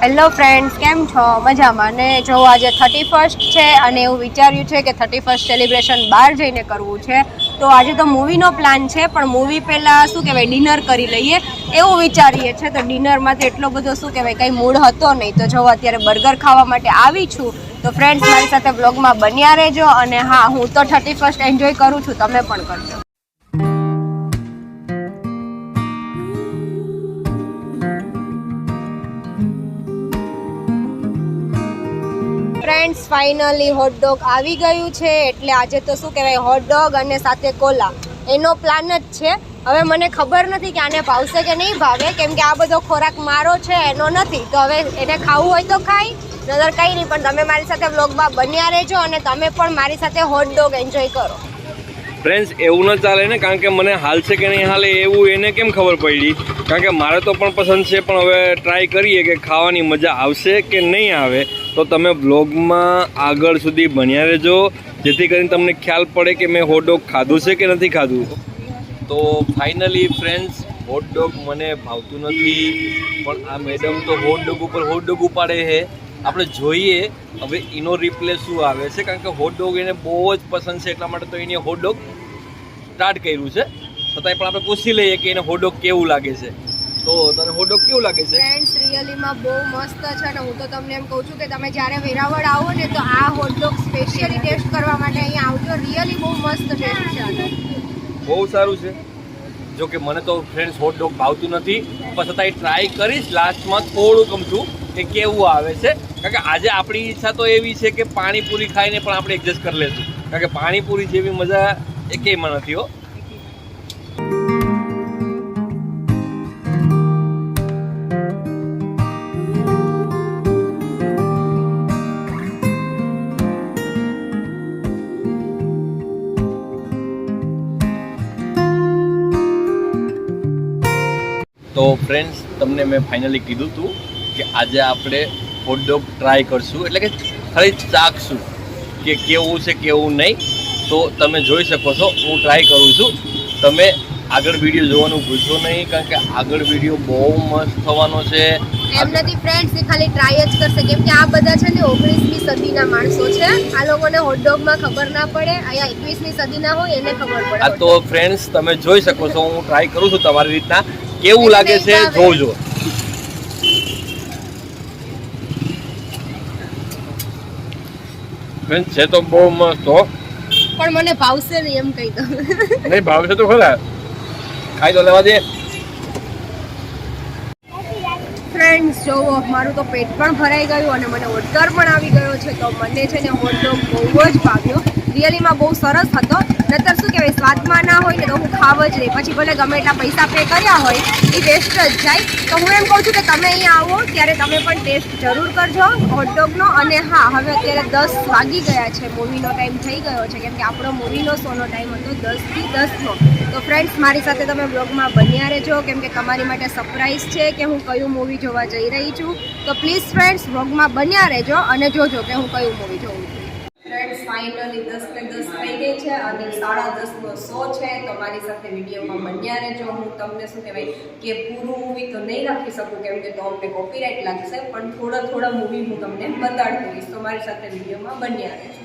Hello friends, કેમ છો? મજામાં ને? જો આજે 31st છે અને એવું વિચાર્યું છે કે 31st સેલિબ્રેશન બહાર જઈને કરવું છે. તો આજે તો મૂવીનો પ્લાન છે, પણ મૂવી પહેલાં શું કહેવાય ડિનર કરી લઈએ એવું વિચારીએ છે. તો ડિનરમાં તો એટલો બધો શું કહેવાય કંઈ મૂડ હતો નહીં. તો જો અત્યારે બર્ગર ખાવા માટે આવી છું. તો ફ્રેન્ડ્સ મારી સાથે બ્લોગમાં બન્યા રહેજો. અને હા, હું તો 31st એન્જોય કરું છું, તમે પણ કરજો. ફ્રેન્ડ્સ ફાઇનલી હોટડોગ આવી ગયું છે. એટલે આજે તો શું કહેવાય હોટડોગ અને સાથે કોલા એનો પ્લાન જ છે. હવે મને ખબર નથી કે આને ભાવશે કે નહીં ભાવે, કેમ કે આ બધો ખોરાક મારો છે, એનો નથી. તો હવે એને ખાવું હોય તો ખાઈ, નજર કંઈ નહીં. પણ તમે મારી સાથે વ્લોગમાં બન્યા રહેજો અને તમે પણ મારી સાથે હોટડોગ એન્જોય કરો. ફ્રેન્ડ્સ, એવું ન ચાલે ને, કારણ કે મને હાલ છે કે નહીં હાલે એવું એને કેમ ખબર પડી? કારણ કે મારે તો પણ પસંદ છે, પણ હવે ટ્રાય કરીએ કે ખાવાની મજા આવશે કે નહીં આવે. તો તમે બ્લોગમાં આગળ સુધી બન્યા રહેજો, જેથી કરીને તમને ખ્યાલ પડે કે મેં હોટડોગ ખાધું છે કે નથી ખાધું. તો ફાઇનલી ફ્રેન્ડ્સ, હોટડોગ મને ભાવતું નથી, પણ આ મેડમ તો હોટડોગ ઉપર હોટડોગ ઉપાડે છે. આપણે જોઈએ હવે એનો રિપ્લે શું આવે છે, કારણ કે હોટડોગ એને બહુ જ પસંદ છે, એટલા માટે તો એને હોટડોગ સ્ટાર્ટ કર્યું છે. છતાંય પણ આપણે પૂછી લઈએ કે એને હોટડોગ કેવું લાગે છે. તો તને હોટડોગ કેવું લાગે છે? ફ્રેન્ડ્સ રિયલીમાં બહુ મસ્ત છે. અને હું તો તમને એમ કહું છું કે તમે જ્યારે વેરાવળ આવો ને તો આ હોટડોગ સ્પેશિયલી ટેસ્ટ કરવા માટે અહીંયા આવજો. રિયલી બહુ મસ્ત ટેસ્ટ છે. બહુ સારું છે. જો કે મને તો ફ્રેન્ડ્સ હોટડોગ ભાવતું નથી, પણ છતાંય ટ્રાય કરીશ લાસ્ટમાં થોડું ગમતું કે કેવું આવે છે. કારણ કે આજે આપણી ઈચ્છા તો એવી છે કે પાણીપુરી ખાઈને પણ આપણે એડજસ્ટ કરી લઈશું, કારણ કે પાણીપુરી જેવી મજા એકેયમાં નથી હો. તો ફ્રેન્ડ્સ, તમને મેં ફાઇનલી કીધું હતું કે આજે આપણે હોટડોગ ટ્રાય કરશું, એટલે કે ખાલી ચાખશું કે કેવું છે કેવું નહીં. તો તમે જોઈ શકો છો હું ટ્રાય કરું છું. તમે આગળ વિડીયો જોવાનું ભૂલશો નહીં, કારણ કે આગળ વિડીયો બહુ મસ્ત થવાનો છે. એમ નથી ફ્રેન્ડ્સ, એ ખાલી ટ્રાય જ કરશે, કેમ કે આ બધા છે ને 19મી સદીના માણસો છે. આ લોકોને હોટડોગમાં ખબર ના પડે, અહીંયા 21મી સદીના હોય એને ખબર પડે. આ તો ફ્રેન્ડ્સ તમે જોઈ શકો છો, હું ટ્રાય કરું છું તમારી રીતના. કેવું લાગે છે જોજો. ફ્રેન્ડ્સ, છે તો બહુ મસ્ત હો, પણ મને ભાવશે નહીં એમ કહી દઉં. નહીં ભાવશે તો ખરા, ખાઈ તો લેવા દે. ફ્રેન્ડ્સ જોવો, મારું તો પેટ પણ ભરાઈ ગયું અને મને ઓડકાર પણ આવી ગયો છે. તો મને છે ને હોટડોગ બહુ જ ભાવ્યો. રિયલીમાં બહુ સરસ હતો. નતર શું કહેવાય, સ્વાદમાં ના હોય ને તો હું ખાવ જ નહીં. પછી ભલે ગમે એટલા પૈસા પે કર્યા હોય એ વેસ્ટ જ જાય. તો હું એમ કહું છું કે તમે અહીંયા આવો ત્યારે તમે પણ ટેસ્ટ જરૂર કરજો હોટડોગનો. અને હા, હવે અત્યારે 10 વાગી ગયા છે, મૂવીનો ટાઈમ થઈ ગયો છે, કેમ કે આપણો મૂવીનો શોનો ટાઈમ હતો 10 થી 10નો. તો ફ્રેન્ડ્સ, મારી સાથે તમે બ્લોગમાં બન્યા રહેજો, કેમ કે તમારી માટે સરપ્રાઈઝ છે કે હું કયું મૂવી જોવા જઈ રહી છું. તો પ્લીઝ ફ્રેન્ડ્સ, બ્લોગમાં બન્યા રહેજો અને જોજો કે હું કયું મૂવી જોઉં છું. ફ્રેન્ડ્સ ફાઇનલી 10 ને 10 થઈ ગઈ છે અને 10:30નો શો છે. તો મારી સાથે વિડીયોમાં બન્યા રહેજો. હું તમને શું કહેવાય કે પૂરું મૂવી તો નહીં રાખી શકું, કેમ કે તો અમને કોપીરાઇટ લાગશે, પણ થોડા મૂવી હું તમને બતાડતી રહીશ. તો મારી સાથે વિડીયોમાં બન્યા રહેજો.